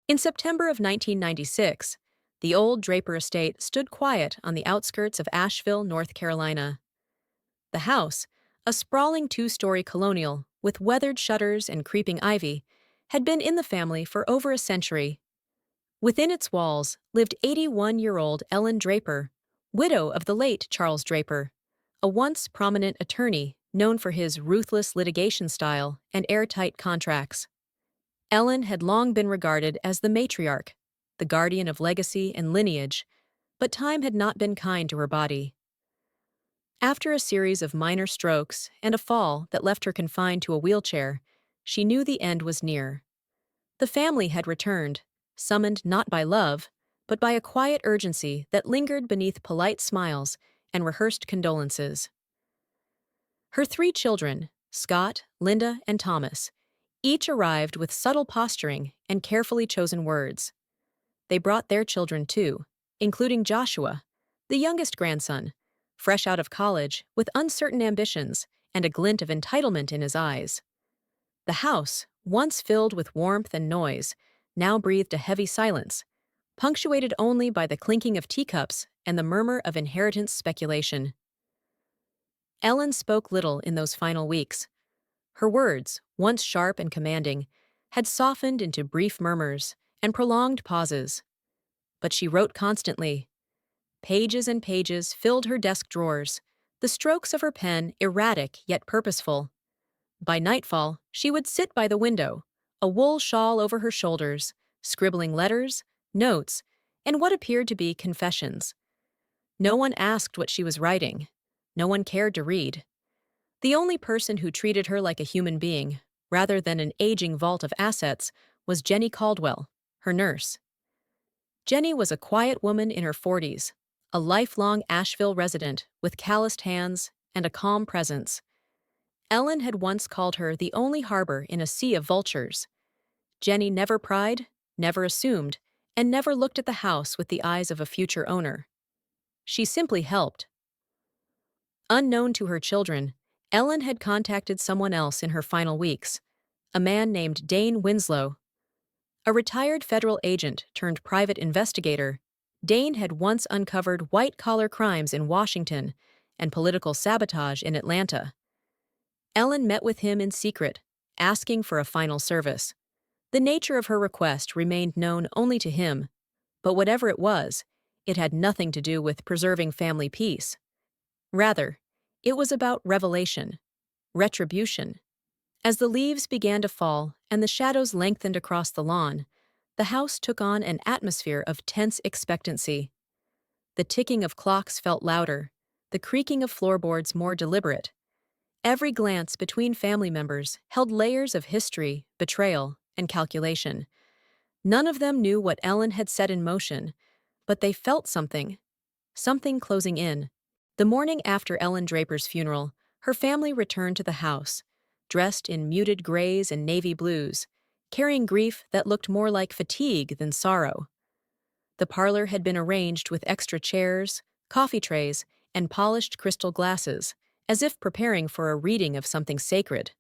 In September of 1996, the old Draper estate stood quiet on the outskirts of Asheville, North Carolina. The house, a sprawling two-story colonial with weathered shutters and creeping ivy, had been in the family for over a century. Within its walls lived 81-year-old Ellen Draper, widow of the late Charles Draper, a once prominent attorney known for his ruthless litigation style and airtight contracts. Ellen had long been regarded as the matriarch, the guardian of legacy and lineage, but time had not been kind to her body. After a series of minor strokes and a fall that left her confined to a wheelchair, she knew the end was near. The family had returned, summoned not by love, but by a quiet urgency that lingered beneath polite smiles and rehearsed condolences. Her three children, Scott, Linda, and Thomas, each arrived with subtle posturing and carefully chosen words. They brought their children too, including Joshua, the youngest grandson, fresh out of college with uncertain ambitions and a glint of entitlement in his eyes. The house, once filled with warmth and noise, now breathed a heavy silence, punctuated only by the clinking of teacups and the murmur of inheritance speculation. Ellen spoke little in those final weeks. Her words, once sharp and commanding, had softened into brief murmurs and prolonged pauses. But she wrote constantly. Pages and pages filled her desk drawers, the strokes of her pen erratic yet purposeful. By nightfall, she would sit by the window, a wool shawl over her shoulders, scribbling letters, notes, and what appeared to be confessions. No one asked what she was writing. No one cared to read. The only person who treated her like a human being, rather than an aging vault of assets, was Jenny Caldwell, her nurse. Jenny was a quiet woman in her 40s, a lifelong Asheville resident with calloused hands and a calm presence. Ellen had once called her the only harbor in a sea of vultures. Jenny never pried, never assumed, and never looked at the house with the eyes of a future owner. She simply helped. Unknown to her children, Ellen had contacted someone else in her final weeks, a man named Dane Winslow. A retired federal agent turned private investigator, Dane had once uncovered white-collar crimes in Washington and political sabotage in Atlanta. Ellen met with him in secret, asking for a final service. The nature of her request remained known only to him, but whatever it was, it had nothing to do with preserving family peace. Rather, it was about revelation, retribution. As the leaves began to fall and the shadows lengthened across the lawn, the house took on an atmosphere of tense expectancy. The ticking of clocks felt louder, the creaking of floorboards more deliberate. Every glance between family members held layers of history, betrayal, and calculation. None of them knew what Ellen had set in motion, but they felt something closing in. The morning after Ellen Draper's funeral, her family returned to the house, dressed in muted grays and navy blues, carrying grief that looked more like fatigue than sorrow. The parlor had been arranged with extra chairs, coffee trays, and polished crystal glasses, as if preparing for a reading of something sacred.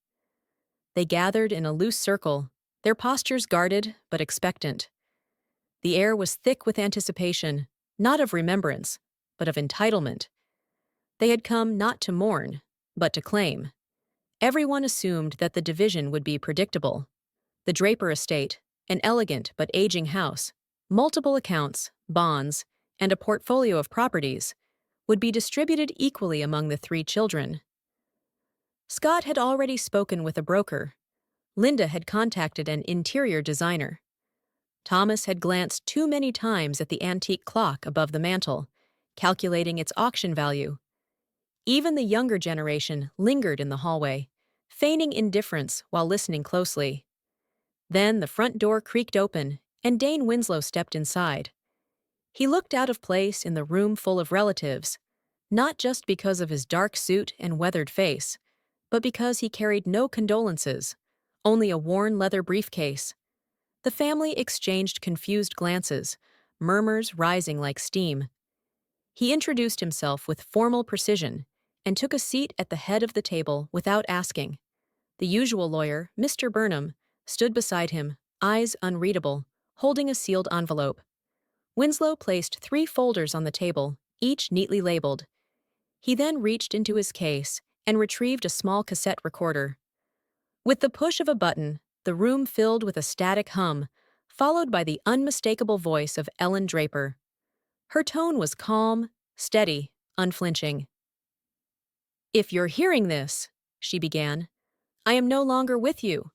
They gathered in a loose circle, their postures guarded but expectant. The air was thick with anticipation, not of remembrance, but of entitlement. They had come not to mourn, but to claim. Everyone assumed that the division would be predictable. The Draper estate, an elegant but aging house, multiple accounts, bonds, and a portfolio of properties, would be distributed equally among the three children. Scott had already spoken with a broker. Linda had contacted an interior designer. Thomas had glanced too many times at the antique clock above the mantel, calculating its auction value. Even the younger generation lingered in the hallway, feigning indifference while listening closely. Then the front door creaked open, and Dane Winslow stepped inside. He looked out of place in the room full of relatives, not just because of his dark suit and weathered face, but because he carried no condolences, only a worn leather briefcase. The family exchanged confused glances, murmurs rising like steam. He introduced himself with formal precision and took a seat at the head of the table without asking. The usual lawyer, Mr. Burnham, stood beside him, eyes unreadable, holding a sealed envelope. Winslow placed 3 folders on the table, each neatly labeled. He then reached into his case and retrieved a small cassette recorder. With the push of a button, the room filled with a static hum, followed by the unmistakable voice of Ellen Draper. Her tone was calm, steady, unflinching. "If you're hearing this," she began, "I am no longer with you.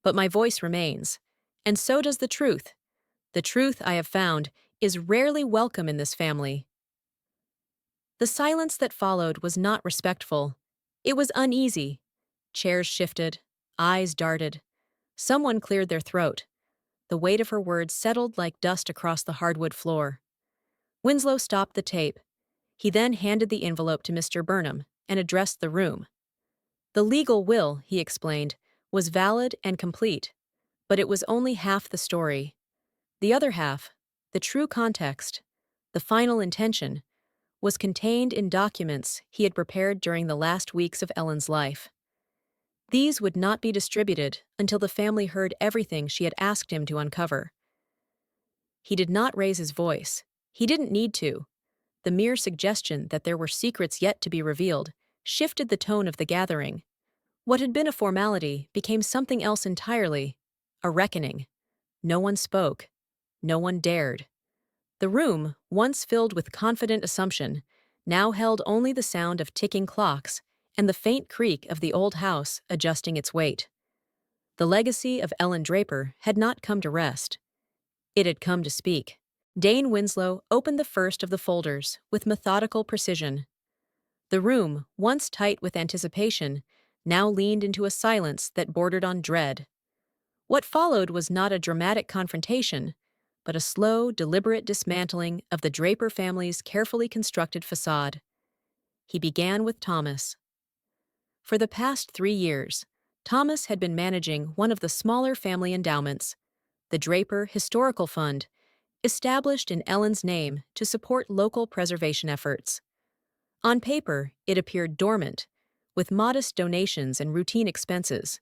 But my voice remains. And so does the truth. The truth, I have found, is rarely welcome in this family." The silence that followed was not respectful. It was uneasy. Chairs shifted, eyes darted. Someone cleared their throat. The weight of her words settled like dust across the hardwood floor. Winslow stopped the tape. He then handed the envelope to Mr. Burnham and addressed the room. The legal will, he explained, was valid and complete, but it was only half the story. The other half, the true context, the final intention, was contained in documents he had prepared during the last weeks of Ellen's life. These would not be distributed until the family heard everything she had asked him to uncover. He did not raise his voice. He didn't need to. The mere suggestion that there were secrets yet to be revealed shifted the tone of the gathering. What had been a formality became something else entirely, a reckoning. No one spoke. No one dared. The room, once filled with confident assumption, now held only the sound of ticking clocks and the faint creak of the old house adjusting its weight. The legacy of Ellen Draper had not come to rest. It had come to speak. Dane Winslow opened the first of the folders with methodical precision. The room, once tight with anticipation, now leaned into a silence that bordered on dread. What followed was not a dramatic confrontation, but a slow, deliberate dismantling of the Draper family's carefully constructed facade. He began with Thomas. For the past 3 years, Thomas had been managing one of the smaller family endowments, the Draper Historical Fund, established in Ellen's name to support local preservation efforts. On paper, it appeared dormant, with modest donations and routine expenses.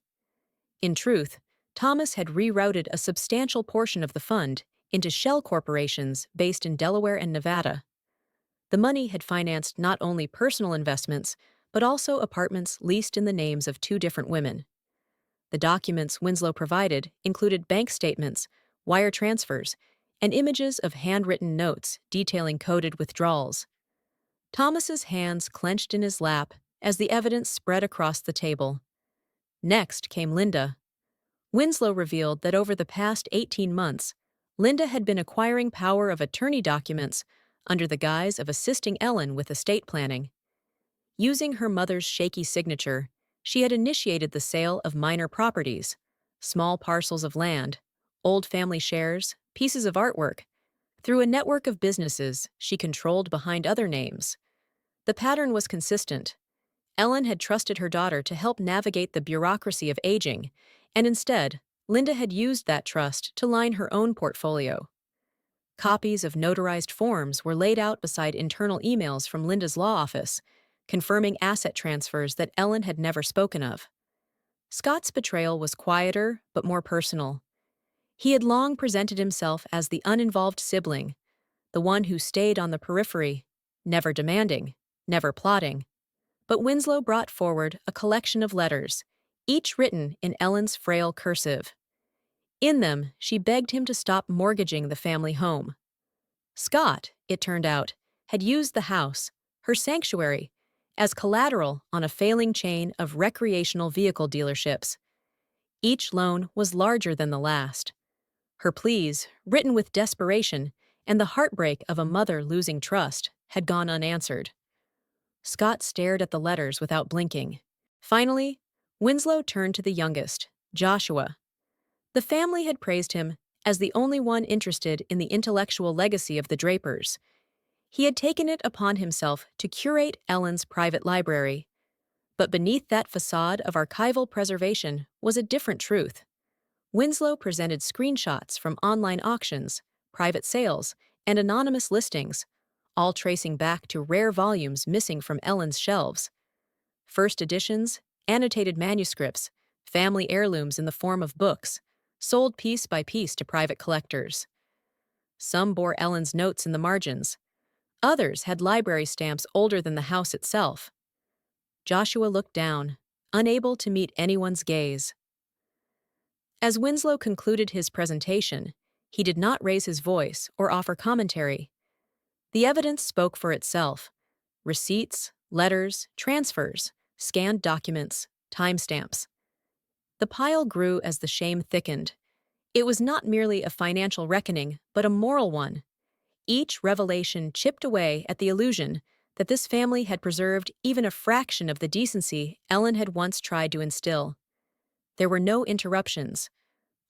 In truth, Thomas had rerouted a substantial portion of the fund into shell corporations based in Delaware and Nevada. The money had financed not only personal investments, but also apartments leased in the names of 2 different women. The documents Winslow provided included bank statements, wire transfers, and images of handwritten notes detailing coded withdrawals. Thomas's hands clenched in his lap as the evidence spread across the table. Next came Linda. Winslow revealed that over the past 18 months, Linda had been acquiring power of attorney documents under the guise of assisting Ellen with estate planning. Using her mother's shaky signature, she had initiated the sale of minor properties, small parcels of land, old family shares, pieces of artwork, through a network of businesses she controlled behind other names. The pattern was consistent. Ellen had trusted her daughter to help navigate the bureaucracy of aging, and instead, Linda had used that trust to line her own portfolio. Copies of notarized forms were laid out beside internal emails from Linda's law office, confirming asset transfers that Ellen had never spoken of. Scott's betrayal was quieter but more personal. He had long presented himself as the uninvolved sibling, the one who stayed on the periphery, never demanding, never plotting. But Winslow brought forward a collection of letters, each written in Ellen's frail cursive. In them, she begged him to stop mortgaging the family home. Scott, it turned out, had used the house, her sanctuary, as collateral on a failing chain of recreational vehicle dealerships. Each loan was larger than the last. Her pleas, written with desperation and the heartbreak of a mother losing trust, had gone unanswered. Scott stared at the letters without blinking. Finally, Winslow turned to the youngest, Joshua. The family had praised him as the only one interested in the intellectual legacy of the Drapers. He had taken it upon himself to curate Ellen's private library. But beneath that facade of archival preservation was a different truth. Winslow presented screenshots from online auctions, private sales, and anonymous listings, all tracing back to rare volumes missing from Ellen's shelves. First editions, annotated manuscripts, family heirlooms in the form of books, sold piece by piece to private collectors. Some bore Ellen's notes in the margins. Others had library stamps older than the house itself. Joshua looked down, unable to meet anyone's gaze. As Winslow concluded his presentation, he did not raise his voice or offer commentary. The evidence spoke for itself. Receipts, letters, transfers, scanned documents, timestamps. The pile grew as the shame thickened. It was not merely a financial reckoning, but a moral one. Each revelation chipped away at the illusion that this family had preserved even a fraction of the decency Ellen had once tried to instill. There were no interruptions,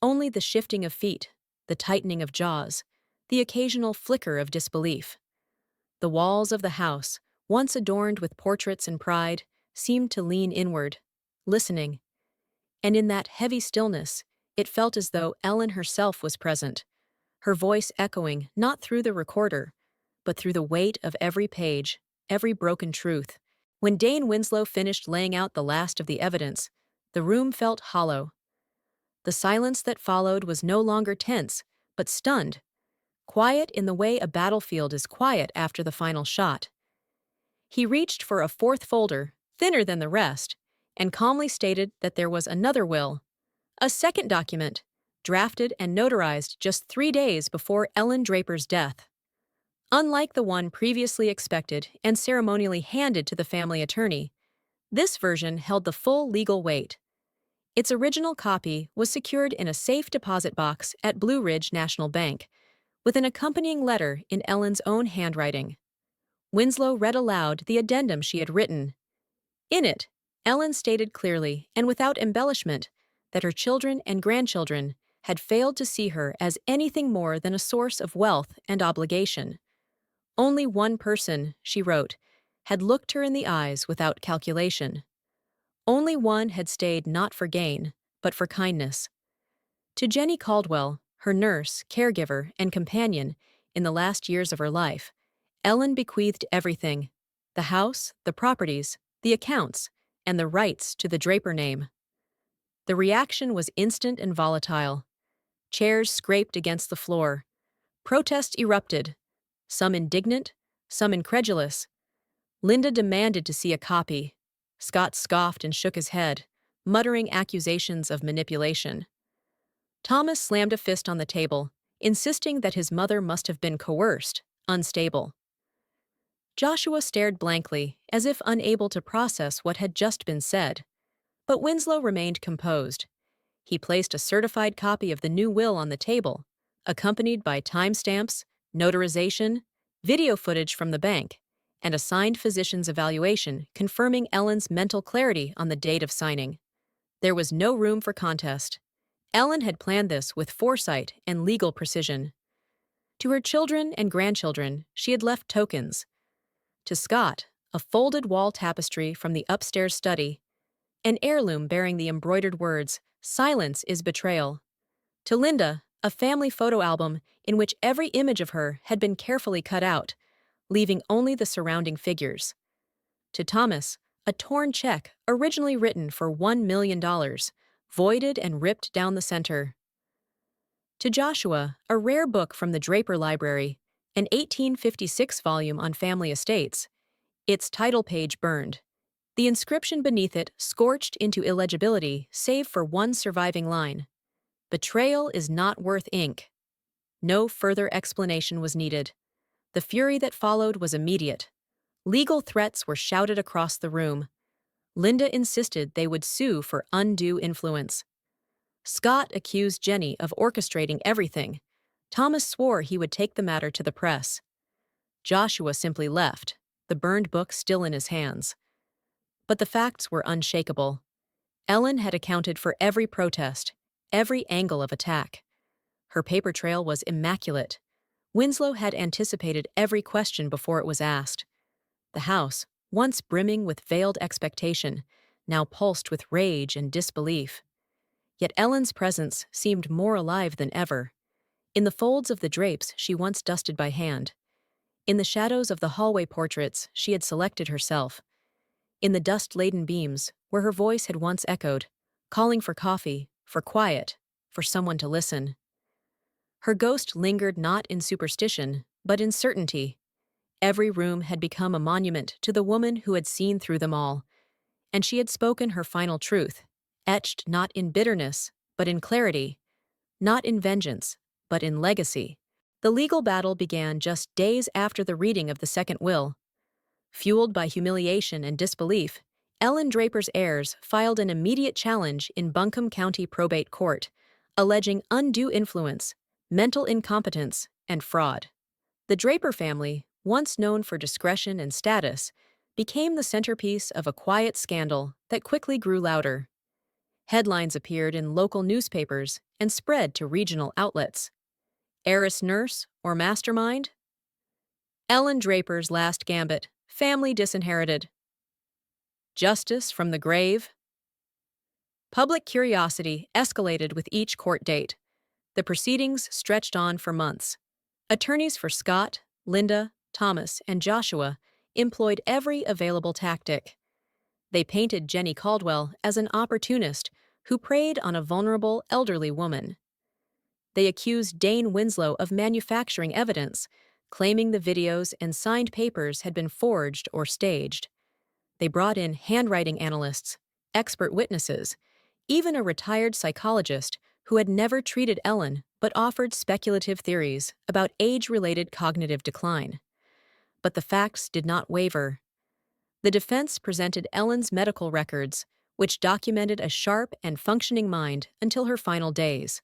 only the shifting of feet, the tightening of jaws, the occasional flicker of disbelief. The walls of the house, once adorned with portraits and pride, seemed to lean inward, listening. And in that heavy stillness, it felt as though Ellen herself was present, her voice echoing not through the recorder, but through the weight of every page, every broken truth. When Dane Winslow finished laying out the last of the evidence, the room felt hollow. The silence that followed was no longer tense, but stunned, quiet in the way a battlefield is quiet after the final shot. He reached for a fourth folder, thinner than the rest, and calmly stated that there was another will, a second document, drafted and notarized just 3 days before Ellen Draper's death. Unlike the one previously expected and ceremonially handed to the family attorney, this version held the full legal weight. Its original copy was secured in a safe deposit box at Blue Ridge National Bank, with an accompanying letter in Ellen's own handwriting. Winslow read aloud the addendum she had written. In it, Ellen stated clearly and without embellishment that her children and grandchildren had failed to see her as anything more than a source of wealth and obligation. Only one person, she wrote, had looked her in the eyes without calculation. Only one had stayed not for gain, but for kindness. To Jenny Caldwell, her nurse, caregiver, and companion in the last years of her life, Ellen bequeathed everything: the house, the properties, the accounts, and the rights to the Draper name. The reaction was instant and volatile. Chairs scraped against the floor. Protests erupted, some indignant, some incredulous. Linda demanded to see a copy. Scott scoffed and shook his head, muttering accusations of manipulation. Thomas slammed a fist on the table, insisting that his mother must have been coerced, unstable. Joshua stared blankly, as if unable to process what had just been said. But Winslow remained composed. He placed a certified copy of the new will on the table, accompanied by timestamps, notarization, video footage from the bank, and a signed physician's evaluation confirming Ellen's mental clarity on the date of signing. There was no room for contest. Ellen had planned this with foresight and legal precision. To her children and grandchildren, she had left tokens. To Scott, a folded wall tapestry from the upstairs study, an heirloom bearing the embroidered words, "Silence is betrayal." To Linda, a family photo album in which every image of her had been carefully cut out, leaving only the surrounding figures. To Thomas, a torn check originally written for $1 million, voided and ripped down the center. To Joshua, a rare book from the Draper Library, an 1856 volume on family estates, its title page burned, the inscription beneath it scorched into illegibility save for one surviving line: "Betrayal is not worth ink." No further explanation was needed. The fury that followed was immediate. Legal threats were shouted across the room. Linda insisted they would sue for undue influence. Scott accused Jenny of orchestrating everything. Thomas swore he would take the matter to the press. Joshua simply left, the burned book still in his hands. But the facts were unshakable. Ellen had accounted for every protest, every angle of attack. Her paper trail was immaculate. Winslow had anticipated every question before it was asked. The house, once brimming with veiled expectation, now pulsed with rage and disbelief. Yet Ellen's presence seemed more alive than ever. In the folds of the drapes she once dusted by hand. In the shadows of the hallway portraits she had selected herself. In the dust-laden beams where her voice had once echoed, calling for coffee, for quiet, for someone to listen. Her ghost lingered not in superstition, but in certainty. Every room had become a monument to the woman who had seen through them all, and she had spoken her final truth, etched not in bitterness, but in clarity, not in vengeance, but in legacy. The legal battle began just days after the reading of the second will. Fueled by humiliation and disbelief, Ellen Draper's heirs filed an immediate challenge in Buncombe County Probate Court, alleging undue influence, mental incompetence, and fraud. The Draper family, once known for discretion and status, became the centerpiece of a quiet scandal that quickly grew louder. Headlines appeared in local newspapers and spread to regional outlets. Heiress nurse or mastermind? Ellen Draper's last gambit, family disinherited. Justice from the grave? Public curiosity escalated with each court date. The proceedings stretched on for months. Attorneys for Scott, Linda, Thomas, and Joshua employed every available tactic. They painted Jenny Caldwell as an opportunist who preyed on a vulnerable elderly woman. They accused Dane Winslow of manufacturing evidence, claiming the videos and signed papers had been forged or staged. They brought in handwriting analysts, expert witnesses, even a retired psychologist who had never treated Ellen but offered speculative theories about age-related cognitive decline. But the facts did not waver. The defense presented Ellen's medical records, which documented a sharp and functioning mind until her final days.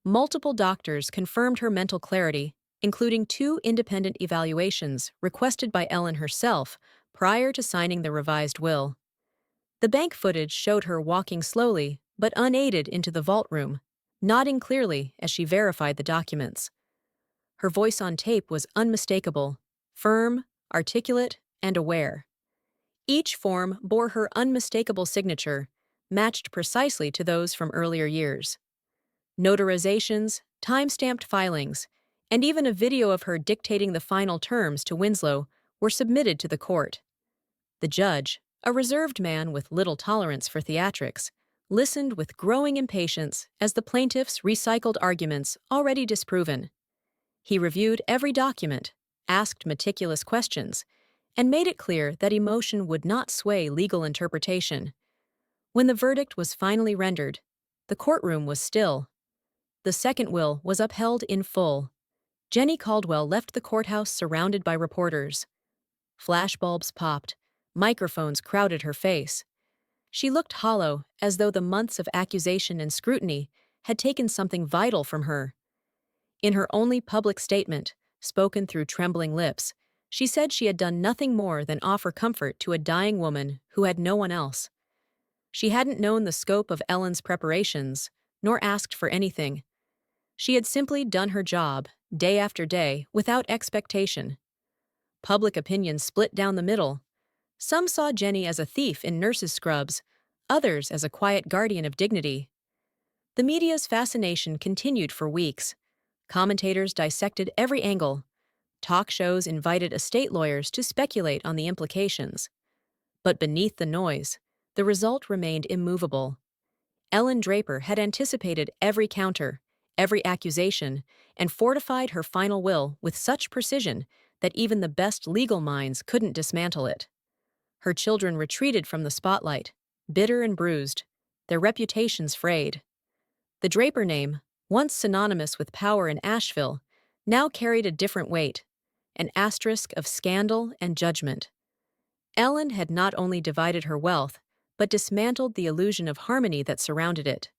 Multiple doctors confirmed her mental clarity, including 2 independent evaluations requested by Ellen herself prior to signing the revised will. The bank footage showed her walking slowly but unaided into the vault room, nodding clearly as she verified the documents. Her voice on tape was unmistakable, firm, articulate, and aware. Each form bore her unmistakable signature, matched precisely to those from earlier years. Notarizations, time-stamped filings, and even a video of her dictating the final terms to Winslow were submitted to the court. The judge, a reserved man with little tolerance for theatrics, listened with growing impatience as the plaintiffs recycled arguments already disproven. He reviewed every document, asked meticulous questions, and made it clear that emotion would not sway legal interpretation. When the verdict was finally rendered, the courtroom was still. The second will was upheld in full. Jenny Caldwell left the courthouse surrounded by reporters. Flashbulbs popped, microphones crowded her face. She looked hollow, as though the months of accusation and scrutiny had taken something vital from her. In her only public statement, spoken through trembling lips, she said she had done nothing more than offer comfort to a dying woman who had no one else. She hadn't known the scope of Ellen's preparations, nor asked for anything. She had simply done her job, day after day, without expectation. Public opinion split down the middle. Some saw Jenny as a thief in nurses' scrubs, others as a quiet guardian of dignity. The media's fascination continued for weeks. Commentators dissected every angle. Talk shows invited estate lawyers to speculate on the implications. But beneath the noise, the result remained immovable. Ellen Draper had anticipated every counter, every accusation, and fortified her final will with such precision that even the best legal minds couldn't dismantle it. Her children retreated from the spotlight, bitter and bruised, their reputations frayed. The Draper name, once synonymous with power in Asheville, now carried a different weight, an asterisk of scandal and judgment. Ellen had not only divided her wealth, but dismantled the illusion of harmony that surrounded it.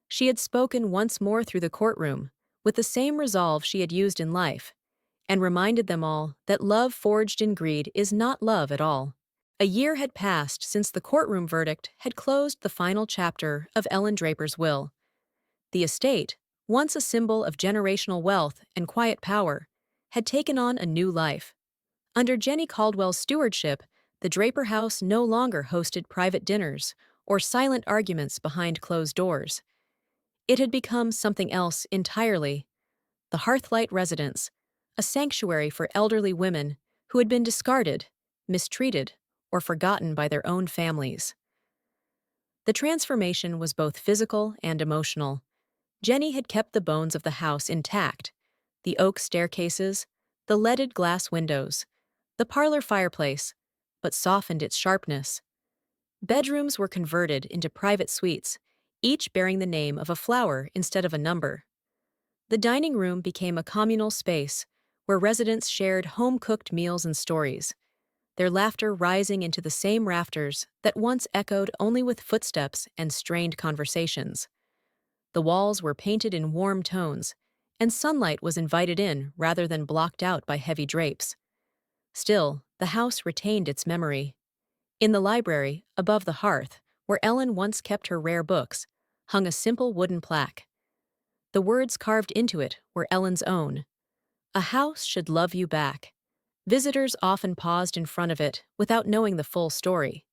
She had spoken once more through the courtroom, with the same resolve she had used in life, and reminded them all that love forged in greed is not love at all. A year had passed since the courtroom verdict had closed the final chapter of Ellen Draper's will. The estate, once a symbol of generational wealth and quiet power, had taken on a new life. Under Jenny Caldwell's stewardship, the Draper house no longer hosted private dinners or silent arguments behind closed doors. It had become something else entirely: the Hearthlight residence, a sanctuary for elderly women who had been discarded, mistreated, or forgotten by their own families. The transformation was both physical and emotional. Jenny had kept the bones of the house intact: the oak staircases, the leaded glass windows, the parlor fireplace, but softened its sharpness. Bedrooms were converted into private suites, each bearing the name of a flower instead of a number. The dining room became a communal space where residents shared home-cooked meals and stories, their laughter rising into the same rafters that once echoed only with footsteps and strained conversations. The walls were painted in warm tones, and sunlight was invited in rather than blocked out by heavy drapes. Still, the house retained its memory. In the library, above the hearth, where Ellen once kept her rare books, hung a simple wooden plaque. The words carved into it were Ellen's own: "A house should love you back." Visitors often paused in front of it without knowing the full story.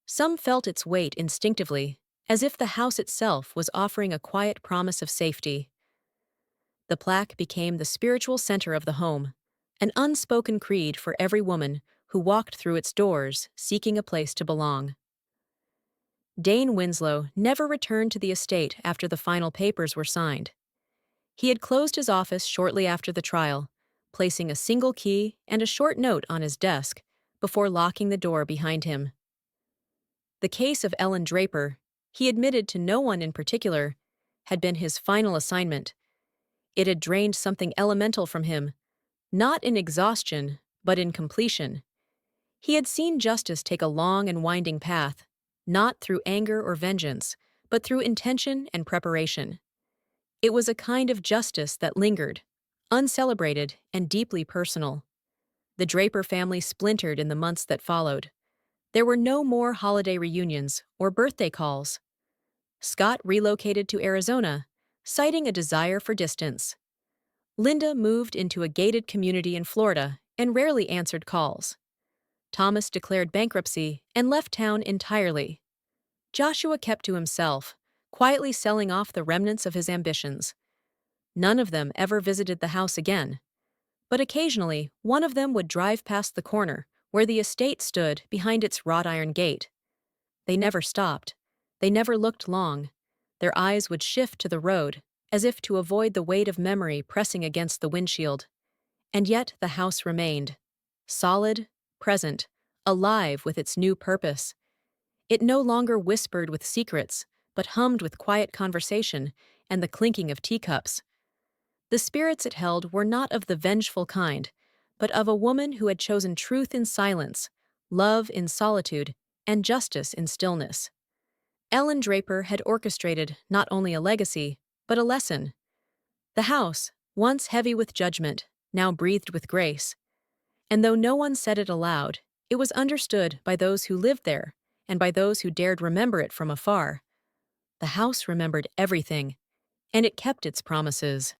Some felt its weight instinctively, as if the house itself was offering a quiet promise of safety. The plaque became the spiritual center of the home, an unspoken creed for every woman who walked through its doors seeking a place to belong. Dane Winslow never returned to the estate after the final papers were signed. He had closed his office shortly after the trial, placing a single key and a short note on his desk before locking the door behind him. The case of Ellen Draper, he admitted to no one in particular, had been his final assignment. It had drained something elemental from him, not in exhaustion, but in completion. He had seen justice take a long and winding path, not through anger or vengeance, but through intention and preparation. It was a kind of justice that lingered, uncelebrated and deeply personal. The Draper family splintered in the months that followed. There were no more holiday reunions or birthday calls. Scott relocated to Arizona, citing a desire for distance. Linda moved into a gated community in Florida and rarely answered calls. Thomas declared bankruptcy and left town entirely. Joshua kept to himself, quietly selling off the remnants of his ambitions. None of them ever visited the house again, but occasionally one of them would drive past the corner where the estate stood behind its wrought iron gate. They never stopped. They never looked long. Their eyes would shift to the road, as if to avoid the weight of memory pressing against the windshield. And yet the house remained, solid, present, alive with its new purpose. It no longer whispered with secrets, but hummed with quiet conversation and the clinking of teacups. The spirits it held were not of the vengeful kind, but of a woman who had chosen truth in silence, love in solitude, and justice in stillness. Ellen Draper had orchestrated not only a legacy, but a lesson. The house, once heavy with judgment, now breathed with grace. And though no one said it aloud, it was understood by those who lived there and by those who dared remember it from afar. The house remembered everything, and it kept its promises.